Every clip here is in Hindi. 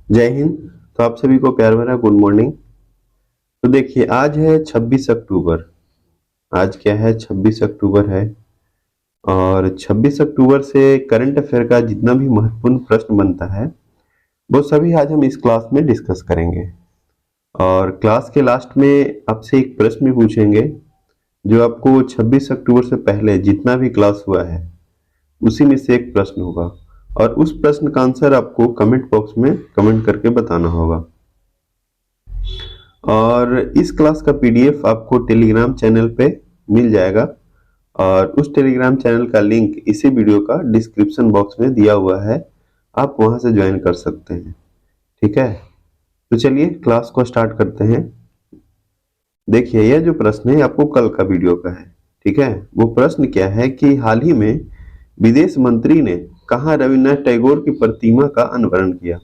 जय हिंद। तो आप सभी को प्यार भरा गुड मॉर्निंग। तो देखिए आज है 26 अक्टूबर। आज क्या है, 26 अक्टूबर है। और 26 अक्टूबर से करंट अफेयर का जितना भी महत्वपूर्ण प्रश्न बनता है वो सभी आज हम इस क्लास में डिस्कस करेंगे। और क्लास के लास्ट में आपसे एक प्रश्न भी पूछेंगे जो आपको 26 अक्टूबर से पहले जितना भी क्लास हुआ है उसी में से एक प्रश्न होगा। और उस प्रश्न का आंसर आपको कमेंट बॉक्स में कमेंट करके बताना होगा। और इस क्लास का पीडीएफ आपको टेलीग्राम चैनल पे मिल जाएगा। और उस टेलीग्राम चैनल का लिंक इसी वीडियो का डिस्क्रिप्शन बॉक्स में दिया हुआ है, आप वहां से ज्वाइन कर सकते हैं। ठीक है, तो चलिए क्लास को स्टार्ट करते हैं। देखिए यह जो प्रश्न है आपको कल का वीडियो का है। ठीक है, वो प्रश्न क्या है कि हाल ही में विदेश मंत्री ने कहाँ रविन्द्रनाथ टैगोर की प्रतिमा का अनावरण किया।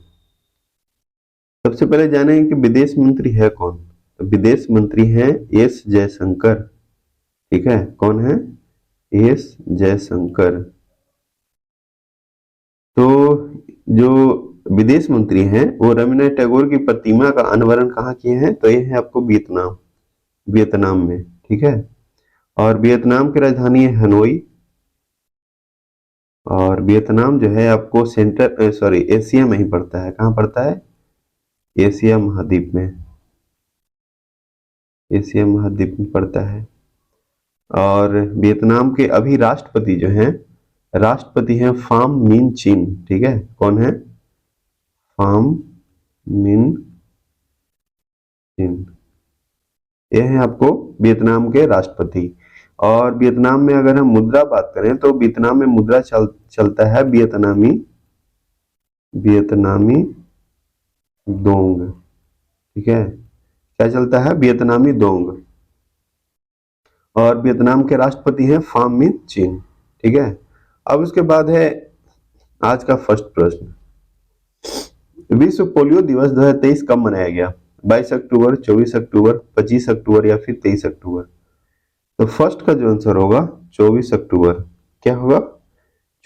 सबसे पहले जानेंगे कि विदेश मंत्री है कौन। तो विदेश मंत्री हैं एस जयशंकर। ठीक है, कौन है? एस जयशंकर। तो जो विदेश मंत्री हैं वो रविन्द्रनाथ टैगोर की प्रतिमा का अनावरण कहाँ किए हैं? तो ये है आपको वियतनाम, वियतनाम में। ठीक है, और वियतनाम की राजधानी है हनोई। और वियतनाम जो है आपको एशिया में ही पड़ता है। कहाँ पड़ता है? एशिया महाद्वीप में, एशिया महाद्वीप में पड़ता है। और वियतनाम के अभी राष्ट्रपति जो हैं, राष्ट्रपति हैं फाम मिन चिन। ठीक है, कौन है? फाम मिन चिन। ये है आपको वियतनाम के राष्ट्रपति। और वियतनाम में अगर हम मुद्रा बात करें तो वियतनाम में मुद्रा चलता है वियतनामी, वियतनामी दोंग। ठीक है, क्या चलता है? वियतनामी दोंग। और वियतनाम के राष्ट्रपति हैं फाम मिन चिन। ठीक है, अब उसके बाद है आज का फर्स्ट प्रश्न। विश्व पोलियो दिवस 2023 कब मनाया गया? 22 अक्टूबर, 24 अक्टूबर, 25 अक्टूबर या फिर 23 अक्टूबर? तो फर्स्ट का जो आंसर होगा 24 अक्टूबर। क्या होगा?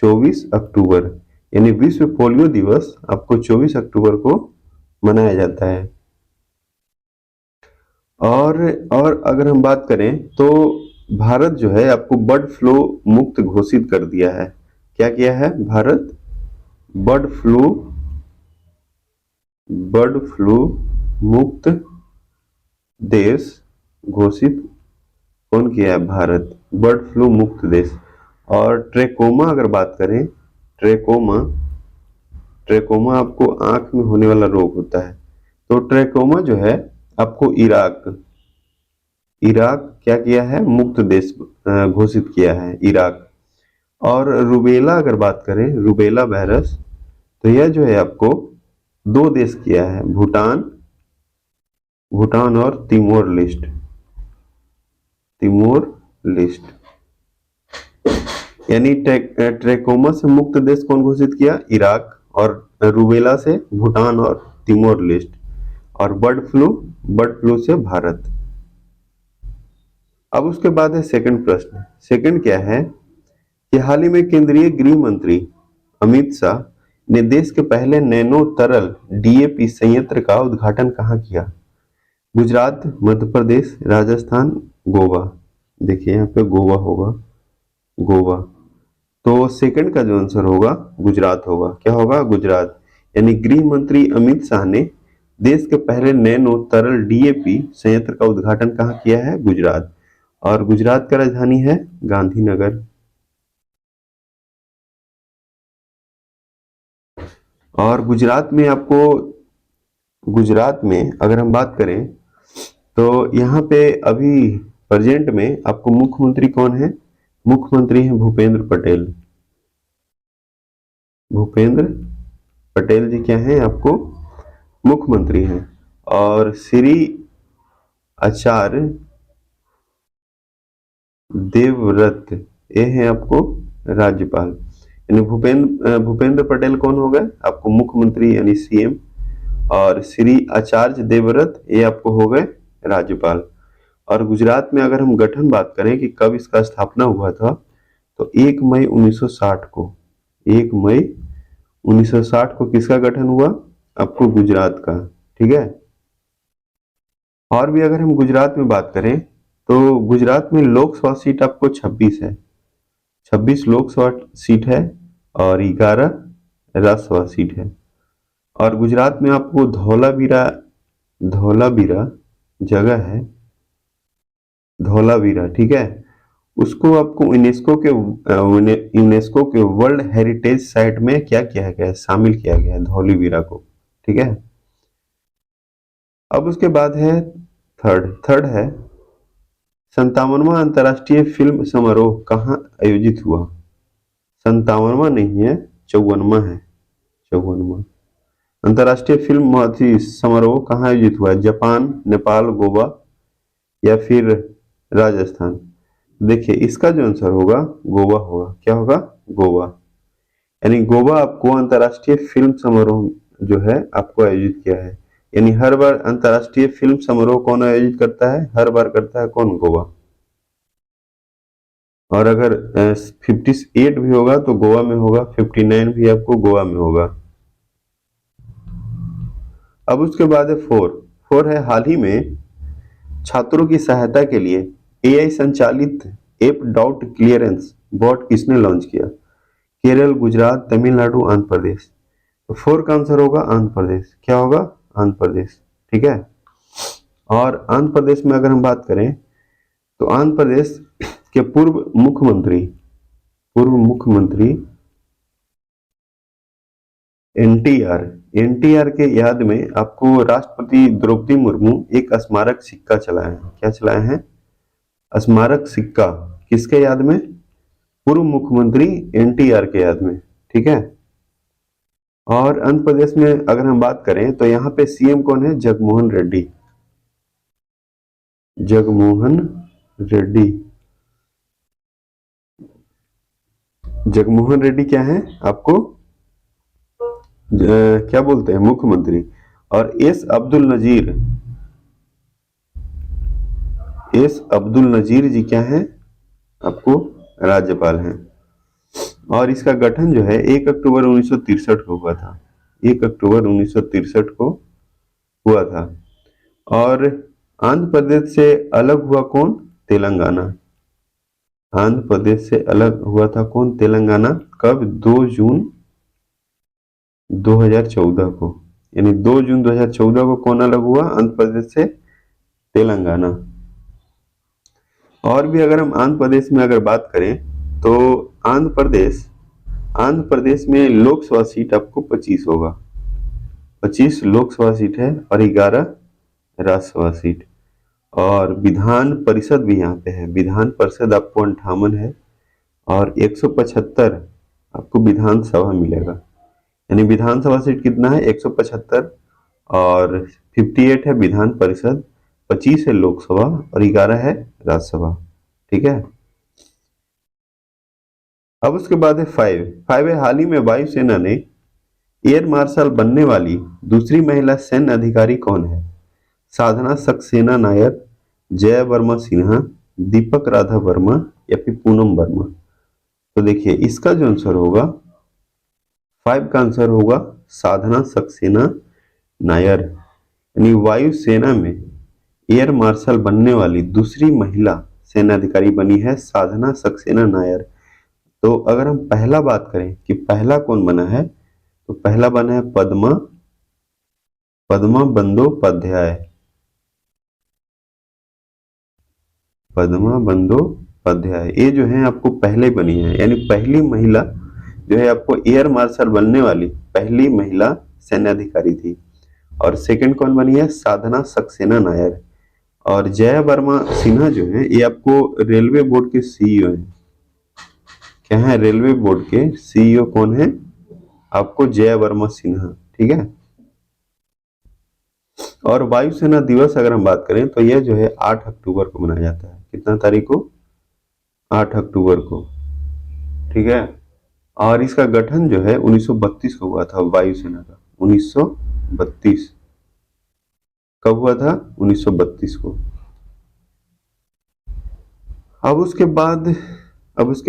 24 अक्टूबर, यानी विश्व पोलियो दिवस आपको 24 अक्टूबर को मनाया जाता है। और अगर हम बात करें तो भारत जो है आपको बर्ड फ्लू मुक्त घोषित कर दिया है। क्या किया है भारत? बर्ड फ्लू मुक्त देश घोषित कौन किया है? भारत, बर्ड फ्लू मुक्त देश। और ट्रेकोमा अगर बात करें, ट्रेकोमा, ट्रेकोमा आपको आंख में होने वाला रोग होता है। तो ट्रेकोमा जो है आपको इराक, इराक क्या किया है? मुक्त देश घोषित किया है इराक। और रूबेला अगर बात करें, रूबेला वायरस, तो यह जो है आपको दो देश किया है, भूटान, भूटान और तिमोर लिस्ट, तिमोर लिस्ट। यानी ट्रेकोमा से मुक्त देश कौन घोषित किया? इराक। और रूबेला से भूटान और तिमोर लिस्ट। और बर्ड फ्लू से भारत। अब उसके बाद है सेकंड प्रश्न। सेकंड क्या है कि हाल ही में केंद्रीय गृह मंत्री अमित शाह ने देश के पहले नैनो तरल डीएपी संयंत्र का उद्घाटन कहाँ किया? गुजरात, मध्य प्रदेश, राजस्थान, गोवा। देखिए यहाँ पे गोवा होगा, गोवा। तो सेकंड का जो आंसर होगा गुजरात होगा। क्या होगा? गुजरात। यानी गृह मंत्री अमित शाह ने देश के पहले नैनो तरल डीएपी संयंत्र का उद्घाटन कहाँ किया है? गुजरात। और गुजरात का राजधानी है गांधीनगर। और गुजरात में आपको, गुजरात में अगर हम बात करें तो यहाँ पे अभी प्रेजेंट में आपको मुख्यमंत्री कौन है? मुख्यमंत्री हैं भूपेंद्र पटेल। भूपेंद्र पटेल जी क्या हैं? आपको मुख्यमंत्री हैं। और श्री आचार्य देवव्रत ये है आपको राज्यपाल। यानी भूपेंद्र पटेल कौन हो गए? आपको मुख्यमंत्री यानी सीएम। और श्री आचार्य देवव्रत ये आपको हो गए राज्यपाल। और गुजरात में अगर हम गठन बात करें कि कब इसका स्थापना हुआ था, तो 1 मई 1960 को, 1 मई 1960 को किसका गठन हुआ? आपको गुजरात का, ठीक है। और भी अगर हम गुजरात में बात करें तो गुजरात में लोकसभा सीट आपको 26 है, 26 लोकसभा सीट है और 11 राज्यसभा सीट है। और गुजरात में आपको धौलावीरा, धौलावीरा जगह है, धौलावीरा, ठीक है। उसको आपको यूनेस्को के वर्ल्ड हेरिटेज साइट में क्या किया गया है, शामिल किया गया है धौलावीरा को, ठीक है। अब उसके बाद है थर्ड है 57वां अंतर्राष्ट्रीय फिल्म समारोह कहाँ आयोजित हुआ। 57वां नहीं है, 54वां है, 54वां अंतर्राष्ट्रीय फिल्म महोत्सव समारोह कहाँ आयोजित हुआ है। जापान, नेपाल, गोवा या फिर राजस्थान। देखिए इसका जो आंसर होगा गोवा होगा। क्या होगा? गोवा। यानी गोवा आपको अंतर्राष्ट्रीय फिल्म समारोह जो है आपको आयोजित किया है। यानी हर बार अंतर्राष्ट्रीय फिल्म समारोह कौन आयोजित करता है? हर बार करता है कौन? गोवा। और अगर 58 भी होगा तो गोवा में होगा, 59 भी आपको गोवा में होगा। अब उसके बाद है फोर है हाल ही में छात्रों की सहायता के लिए एआई संचालित ऐप डॉट क्लियरेंस बॉट किसने लॉन्च किया? केरल, गुजरात, तमिलनाडु, आंध्र प्रदेश। तो फोर का आंसर होगा आंध्र प्रदेश। क्या होगा? आंध्र प्रदेश, ठीक है। और आंध्र प्रदेश में अगर हम बात करें तो आंध्र प्रदेश के पूर्व मुख्यमंत्री एनटीआर के याद में आपको राष्ट्रपति द्रौपदी मुर्मू एक स्मारक सिक्का चलाए हैं। क्या चलाए हैं? स्मारक सिक्का। किसके याद में? पूर्व मुख्यमंत्री एनटीआर के याद में, ठीक है। और आंध्र प्रदेश में अगर हम बात करें तो यहाँ पे सीएम कौन है? जगनमोहन रेड्डी। जगनमोहन रेड्डी। जगनमोहन रेड्डी क्या है? आपको क्या बोलते हैं? मुख्यमंत्री। और एस अब्दुल नजीर जी क्या है? आपको राज्यपाल हैं। और इसका गठन जो है 1 अक्टूबर 1963 को हुआ था। 1 अक्टूबर 1963 को हुआ था। और आंध्र प्रदेश से अलग हुआ कौन? तेलंगाना। आंध्र प्रदेश से अलग हुआ था कौन? तेलंगाना। कब? 2 जून 2014 को। यानी 2 जून 2014 को कौन अलग हुआ आंध्र प्रदेश से? तेलंगाना। और भी अगर हम आंध्र प्रदेश में अगर बात करें तो आंध्र प्रदेश में लोकसभा सीट आपको 25 होगा। 25 लोकसभा सीट है और 11 राज्यसभा सीट। और विधान परिषद भी यहाँ पे है। विधान परिषद आपको 58 है और 175 आपको विधानसभा मिलेगा। यानी विधानसभा सीट कितना है? 175 और 58 है विधान परिषद, 25 है लोकसभा और 11 है राज्यसभा, ठीक है। अब उसके बाद है फाइव है हाल ही में वायुसेना ने एयर मार्शल बनने वाली दूसरी महिला सैन्य अधिकारी कौन है? साधना सक्सेना नायर, जया वर्मा सिन्हा, दीपक राधा वर्मा या फिर पूनम वर्मा। तो देखिए इसका जो आंसर होगा 5 का आंसर होगा साधना सक्सेना नायर। यानी वायुसेना में एयर मार्शल बनने वाली दूसरी महिला सेना अधिकारी बनी है साधना सक्सेना नायर। तो अगर हम पहला बात करें कि पहला कौन बना है तो पहला बना है पद्मा बंदोपाध्याय। पद्मा बंदोपाध्याय ये जो है आपको पहले बनी है। यानी पहली महिला जो है आपको एयर मार्शल बनने वाली पहली महिला सैन्य अधिकारी थी। और सेकंड कौन बनी है? साधना सक्सेना नायर। और जया वर्मा सिन्हा जो है ये आपको रेलवे बोर्ड के सीईओ हैं। क्या है? रेलवे बोर्ड के सीईओ कौन है? आपको जया वर्मा सिन्हा, ठीक है। और वायुसेना दिवस अगर हम बात करें तो यह जो है 8 अक्टूबर को मनाया जाता है। कितना तारीख को? 8 अक्टूबर को, ठीक है। और इसका गठन जो है 1932 को हुआ था वायुसेना का। 1932 कब हुआ था? 1932 को। अब उसके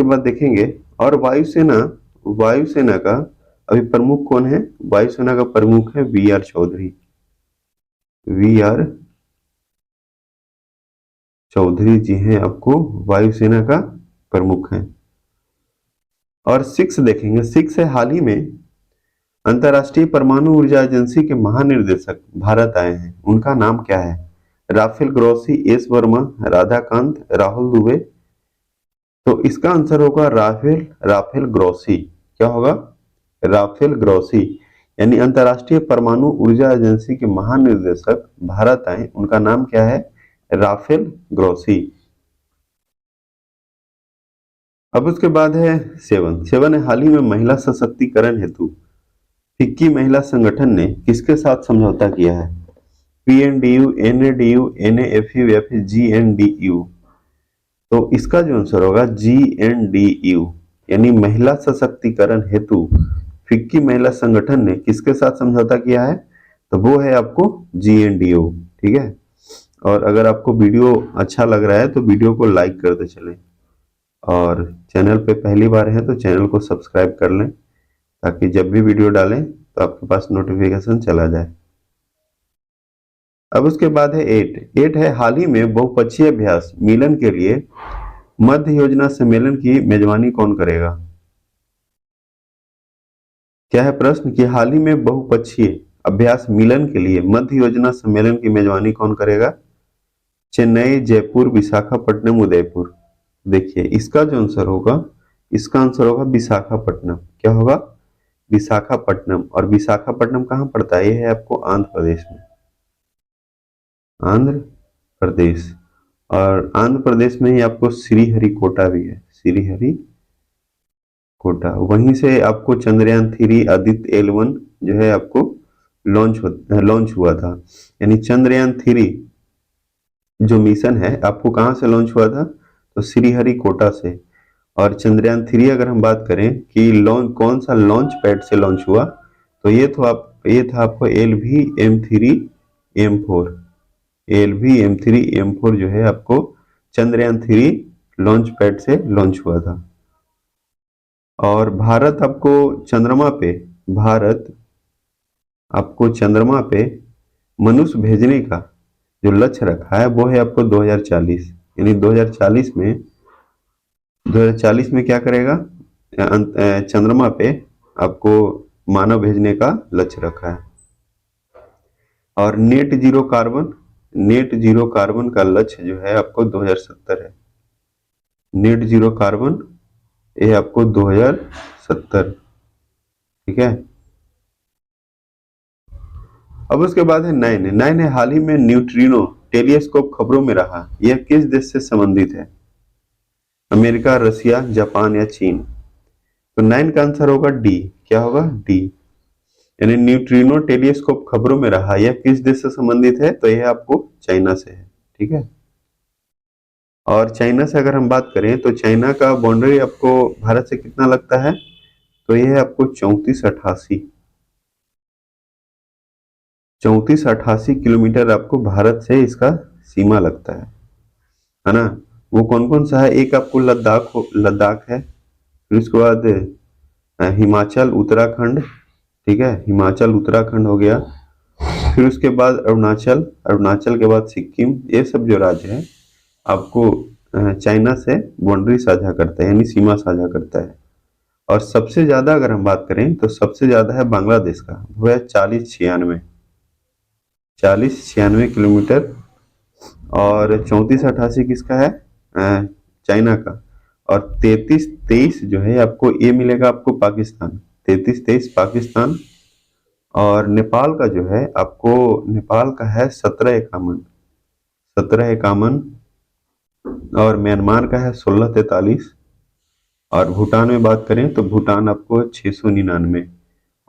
बाद देखेंगे और वायुसेना का अभी प्रमुख कौन है? वायुसेना का प्रमुख है V R Chaudhari. V R Chaudhari ji हैं आपको वायुसेना का प्रमुख हैं। और 6 देखेंगे, 6 है हाल ही में अंतर्राष्ट्रीय परमाणु ऊर्जा एजेंसी के महानिर्देशक भारत आए हैं, उनका नाम क्या है? Rafael Grossi, S Verma, Radhakant, Rahul Dubey. तो इसका आंसर होगा राफेल राफेल ग्रोसी। क्या होगा? Rafael Grossi. यानी अंतर्राष्ट्रीय परमाणु ऊर्जा एजेंसी के महानिर्देशक भारत आए, उनका नाम क्या है? Rafael Grossi. अब उसके बाद है 7 है हाल ही में महिला सशक्तिकरण हेतु फिक्की महिला संगठन ने किसके साथ समझौता किया है? पीएनडीयू, एनएडीयू, एनएएफयू या फिर जीएनडीयू। तो इसका जो आंसर होगा जीएनडीयू। यानी महिला सशक्तिकरण हेतु फिक्की महिला संगठन ने किसके साथ समझौता किया है? तो वो है आपको जीएनडीयू। ठीक है। और अगर आपको वीडियो अच्छा लग रहा है तो वीडियो को लाइक करते चलें, और चैनल पे पहली बार है तो चैनल को सब्सक्राइब कर लें, ताकि जब भी वीडियो डालें तो आपके पास नोटिफिकेशन चला जाए। अब उसके बाद है 8 है हाल ही में बहुपक्षीय अभ्यास मिलन के लिए मध्य योजना सम्मेलन की मेजबानी कौन करेगा? क्या है प्रश्न कि हाल ही में बहुपक्षीय अभ्यास मिलन के लिए मध्य योजना सम्मेलन की मेजबानी कौन करेगा? चेन्नई, जयपुर, विशाखापट्टनम, उदयपुर। देखिए इसका जो आंसर होगा, इसका आंसर होगा विशाखापट्टनम। क्या होगा? विशाखापट्टनम। और विशाखापट्टनम कहाँ पड़ता है? ये है आपको आंध्र प्रदेश में, आंध्र प्रदेश। और आंध्र प्रदेश में ही आपको श्रीहरिकोटा भी है, श्रीहरिकोटा। वहीं से आपको चंद्रयान 3 आदित्य L1 जो है आपको लॉन्च हुआ था। यानी चंद्रयान 3 जो मिशन है आपको कहाँ से लॉन्च हुआ था? तो श्रीहरिकोटा से। और चंद्रयान 3 अगर हम बात करें कि लॉन्च कौन सा लॉन्च पैड से लॉन्च हुआ, तो ये था आपको LV-M3-M4। LV-M3-M4 जो है आपको चंद्रयान 3 लॉन्च पैड से लॉन्च हुआ था। और भारत आपको चंद्रमा पे मनुष्य भेजने का जो लक्ष्य रखा है वो है आपको 2040। यानी 2040 में क्या करेगा? चंद्रमा पे आपको मानव भेजने का लक्ष्य रखा है। और नेट जीरो कार्बन का लक्ष्य जो है आपको 2070 है। नेट जीरो कार्बन ये आपको 2070। ठीक है। अब उसके बाद है 9 है हाल ही में न्यूट्रिनो टेलीस्कोप खबरों में रहा, यह किस देश से संबंधित है? अमेरिका, रसिया, जापान या चीन। तो 9 का आंसर होगा डी। क्या होगा? डी। यानी न्यूट्रिनो टेलीस्कोप खबरों में रहा, यह किस देश से संबंधित है? तो यह आपको चाइना से है। ठीक है। और चाइना से अगर हम बात करें तो चाइना का बाउंड्री आपको भारत से कितना लगता है? तो यह है आपको 3488 किलोमीटर आपको भारत से इसका सीमा लगता है ना। वो कौन कौन सा है? एक आपको लद्दाख है, फिर उसके बाद हिमाचल उत्तराखंड। ठीक है, हिमाचल उत्तराखंड हो गया। फिर उसके बाद अरुणाचल के बाद सिक्किम। ये सब जो राज्य है आपको चाइना से बाउंड्री साझा करता है, यानी सीमा साझा करता है। और सबसे ज्यादा अगर हम बात करें तो सबसे ज्यादा है बांग्लादेश का, वो है 4096 किलोमीटर। और 3488 किसका है? चाइना का। और 3323 जो है आपको ये मिलेगा आपको पाकिस्तान, 3323 पाकिस्तान। और नेपाल का जो है आपको, नेपाल का है 1751। और म्यांमार का है 1643। और भूटान में बात करें तो भूटान आपको 699।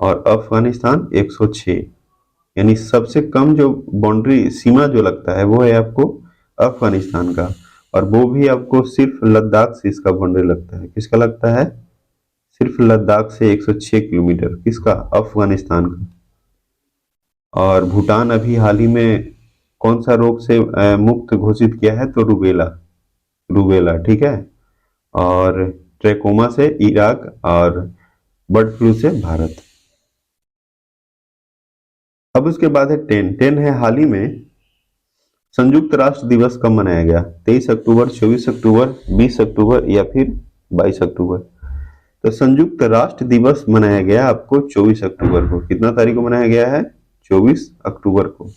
और अफगानिस्तान 106। यानी सबसे कम जो बाउंड्री सीमा जो लगता है वो है आपको अफगानिस्तान का। और वो भी आपको सिर्फ लद्दाख से इसका बाउंड्री लगता है। किसका लगता है? सिर्फ लद्दाख से 106 किलोमीटर। किसका? अफगानिस्तान का। और भूटान अभी हाल ही में कौन सा रोग से मुक्त घोषित किया है? तो रूबेला। ठीक है। और ट्रेकोमा से इराक, और बर्ड फ्लू से भारत। अब उसके बाद है 10 है हाल ही में संयुक्त राष्ट्र दिवस कब मनाया गया? 23 अक्टूबर, 24 अक्टूबर, 20 अक्टूबर या फिर 22 अक्टूबर? तो संयुक्त राष्ट्र दिवस मनाया गया आपको 24 अक्टूबर को। कितना तारीख को मनाया गया है? 24 अक्टूबर को।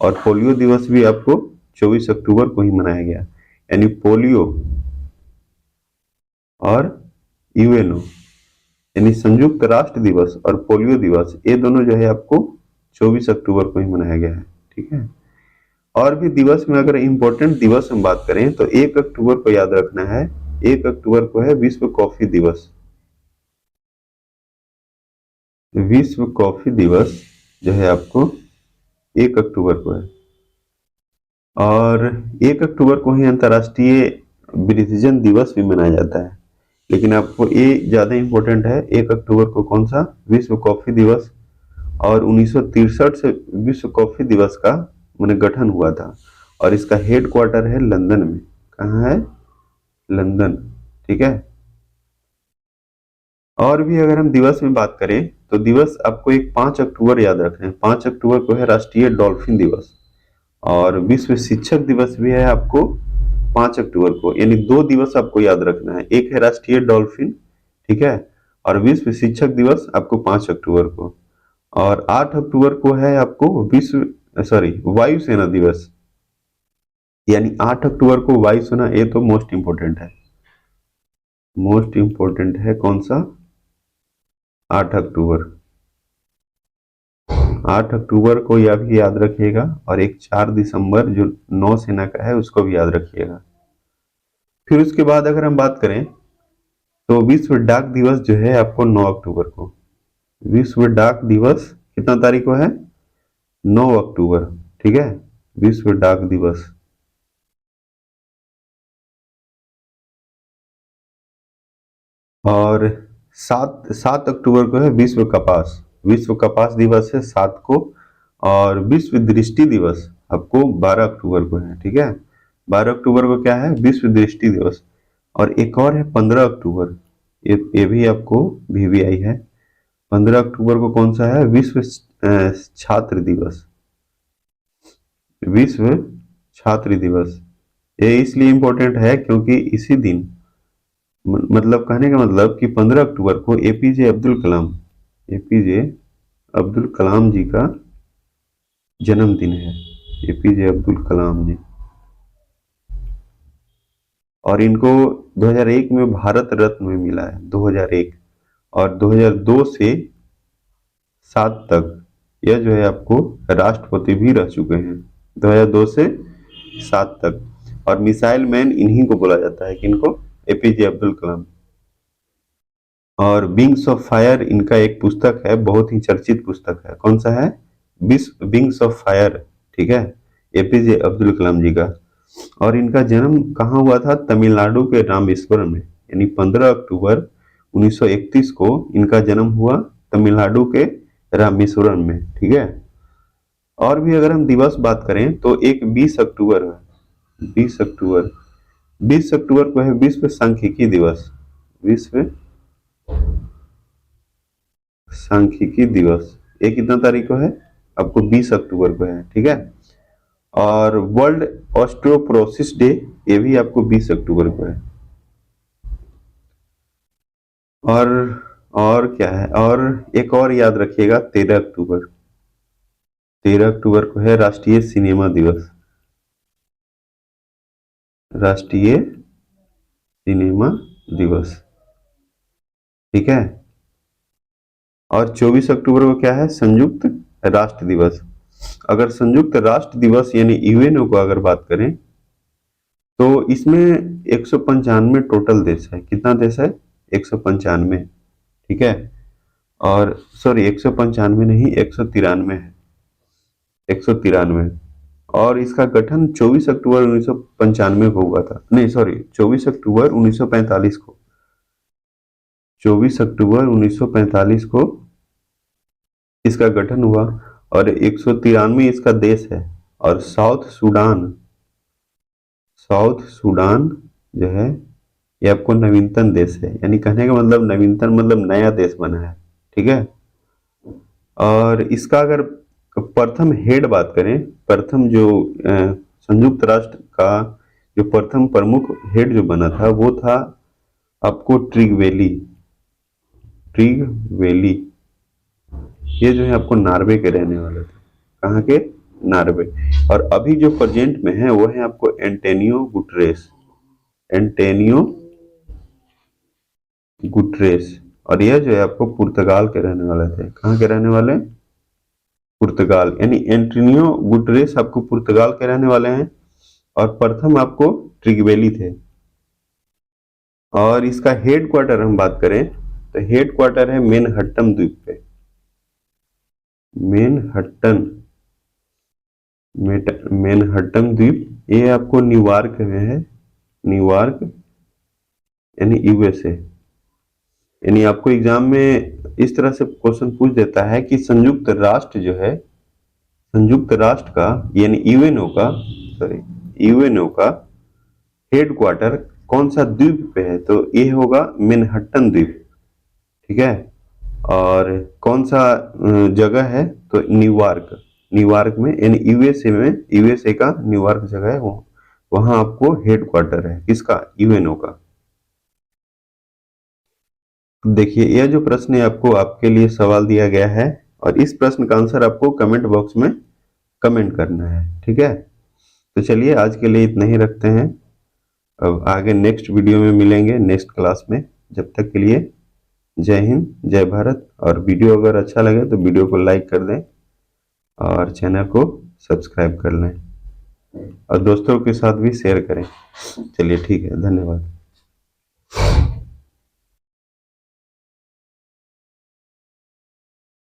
और पोलियो दिवस भी आपको 24 अक्टूबर को ही मनाया गया। यानी पोलियो और यूएनओ यानी संयुक्त राष्ट्र दिवस और पोलियो दिवस, ये दोनों जो है आपको 24 अक्टूबर को ही मनाया गया है। ठीक है। और भी दिवस में अगर इंपॉर्टेंट दिवस हम बात करें तो 1 अक्टूबर को याद रखना है, 1 अक्टूबर को है विश्व कॉफी दिवस। विश्व कॉफी दिवस जो है आपको 1 अक्टूबर को है। और 1 अक्टूबर को ही अंतर्राष्ट्रीय वृद्धजन दिवस भी मनाया जाता है। लेकिन आपको ये ज्यादा इंपॉर्टेंट है, 1 अक्टूबर को कौन सा? विश्व कॉफी दिवस। और 1963 से विश्व कॉफी दिवस का मैंने गठन हुआ था और इसका हेड क्वार्टर है लंदन में। कहाँ है? लंदन। ठीक है। और भी अगर हम दिवस में बात करें तो दिवस आपको एक 5 अक्टूबर याद रखना है। 5 अक्टूबर को है राष्ट्रीय डॉल्फिन दिवस। और विश्व शिक्षक दिवस भी है आपको 5 अक्टूबर को। यानी 2 दिवस आपको याद रखना है, एक है राष्ट्रीय डॉल्फिन, ठीक है, और विश्व शिक्षक दिवस आपको 5 अक्टूबर को। और 8 अक्टूबर को है आपको वायुसेना दिवस। यानी 8 अक्टूबर को वायुसेना, ये तो मोस्ट इंपोर्टेंट है। मोस्ट इंपोर्टेंट है कौन सा? 8 अक्टूबर। 8 अक्टूबर को यह भी याद रखिएगा। और एक 4 दिसंबर जो नौसेना का है उसको भी याद रखिएगा। फिर उसके बाद अगर हम बात करें तो विश्व डाक दिवस जो है आपको 9 अक्टूबर को। विश्व डाक दिवस कितना तारीख को है? 9 अक्टूबर। ठीक है, विश्व डाक दिवस। और 7 अक्टूबर को है विश्व कपास दिवस है 7 को। और विश्व दृष्टि दिवस आपको 12 अक्टूबर को है। ठीक है, 12 अक्टूबर को क्या है? विश्व दृष्टि दिवस। और एक और है 15 अक्टूबर, ये भी आपको वीवीआई है। 15 अक्टूबर को कौन सा है? विश्व छात्र दिवस। विश्व छात्र दिवस ये इसलिए इंपॉर्टेंट है क्योंकि इसी दिन, मतलब कहने का मतलब कि 15 अक्टूबर को एपीजे अब्दुल कलाम जी का जन्मदिन है। एपीजे अब्दुल कलाम जी। और इनको 2001 में भारत रत्न में मिला है, 2001। और 2002 से 7 तक यह जो है आपको राष्ट्रपति भी रह चुके हैं, 2002 से 7 तक। और मिसाइल मैन इन्हीं को बोला जाता है, किनको? एपीजे अब्दुल कलाम। और विंग्स ऑफ फायर इनका एक पुस्तक है, बहुत ही चर्चित पुस्तक है। कौन सा है? Wings of fire. ठीक है, एपीजे अब्दुल कलाम जी का। और इनका जन्म कहाँ हुआ था? तमिलनाडु के रामेश्वरम में। यानी 15 अक्टूबर 1931 को इनका जन्म हुआ तमिलनाडु के रामेश्वरम में। ठीक है। और भी अगर हम दिवस बात करें तो एक 20 अक्टूबर है। 20 अक्टूबर, 20 अक्टूबर को है विश्व सांख्यिकी दिवस। विश्व सांख्यिकी दिवस ये कितना तारीख को है? आपको 20 अक्टूबर को है। ठीक है। और वर्ल्ड ऑस्टियोपोरोसिस डे ये भी आपको 20 अक्टूबर को है। और क्या है? और एक और याद रखिएगा, 13 अक्टूबर। 13 अक्टूबर को है राष्ट्रीय सिनेमा दिवस। राष्ट्रीय सिनेमा दिवस। ठीक है। और 24 अक्टूबर को क्या है? संयुक्त राष्ट्र दिवस। अगर संयुक्त राष्ट्र दिवस यानी यूएनओ को अगर बात करें तो इसमें 195 टोटल देश है। कितना देश है? 195। ठीक है। और सॉरी 195 नहीं, 193 है। 193। और इसका गठन 24 अक्टूबर 1995 को हुआ था। नहीं सॉरी, 24 अक्टूबर 1945 को। 24 अक्टूबर 1945 को इसका गठन हुआ। और 193 इसका देश है। और साउथ सूडान जो है ये आपको नवीनतम देश है। यानी कहने का मतलब नवीनतम मतलब नया देश बना है। ठीक है। और इसका अगर प्रथम हेड बात करें, प्रथम जो संयुक्त राष्ट्र का जो प्रथम प्रमुख हेड जो बना था वो था आपको ट्रिगवेली। ट्रिगवेली ये जो है आपको नॉर्वे के रहने वाले थे। कहाँ के? नॉर्वे। और अभी जो प्रेजेंट में है वो है आपको एंटोनियो गुटरेस। Antonio Guterres. और यह जो है आपको पुर्तगाल के रहने वाले थे। कहाँ के रहने वाले? पुर्तगाल। यानी एंटोनियो गुटरेस आपको पुर्तगाल के रहने वाले हैं और प्रथम आपको ट्रिगवेली थे। और इसका हेड क्वार्टर हम बात करें तो हेड क्वार्टर है मैनहट्टन द्वीप पे। मैनहट्टन, मैनहट्टन द्वीप ये आपको न्यूयॉर्क में है। न्यूयॉर्क यानी यूएसए। यानी आपको एग्जाम में इस तरह से क्वेश्चन पूछ देता है कि संयुक्त राष्ट्र जो है, संयुक्त राष्ट्र का यानी यूएनओ का, सॉरी यूएनओ का हेड क्वार्टर कौन सा द्वीप पे है? तो ये होगा मैनहट्टन द्वीप। ठीक है। और कौन सा जगह है? तो न्यूयॉर्क। न्यूयॉर्क में यानी यूएसए में, यूएसए का न्यूयॉर्क जगह है वो, वहां आपको हेड क्वार्टर है किसका? यूएनओ का। देखिए यह जो प्रश्न है आपको, आपके लिए सवाल दिया गया है और इस प्रश्न का आंसर आपको कमेंट बॉक्स में कमेंट करना है। ठीक है। तो चलिए आज के लिए इतना ही रखते हैं। अब आगे नेक्स्ट वीडियो में मिलेंगे नेक्स्ट क्लास में। जब तक के लिए जय हिंद, जय भारत। और वीडियो अगर अच्छा लगे तो वीडियो को लाइक कर दें और चैनल को सब्सक्राइब कर लें और दोस्तों के साथ भी शेयर करें। चलिए ठीक है, धन्यवाद।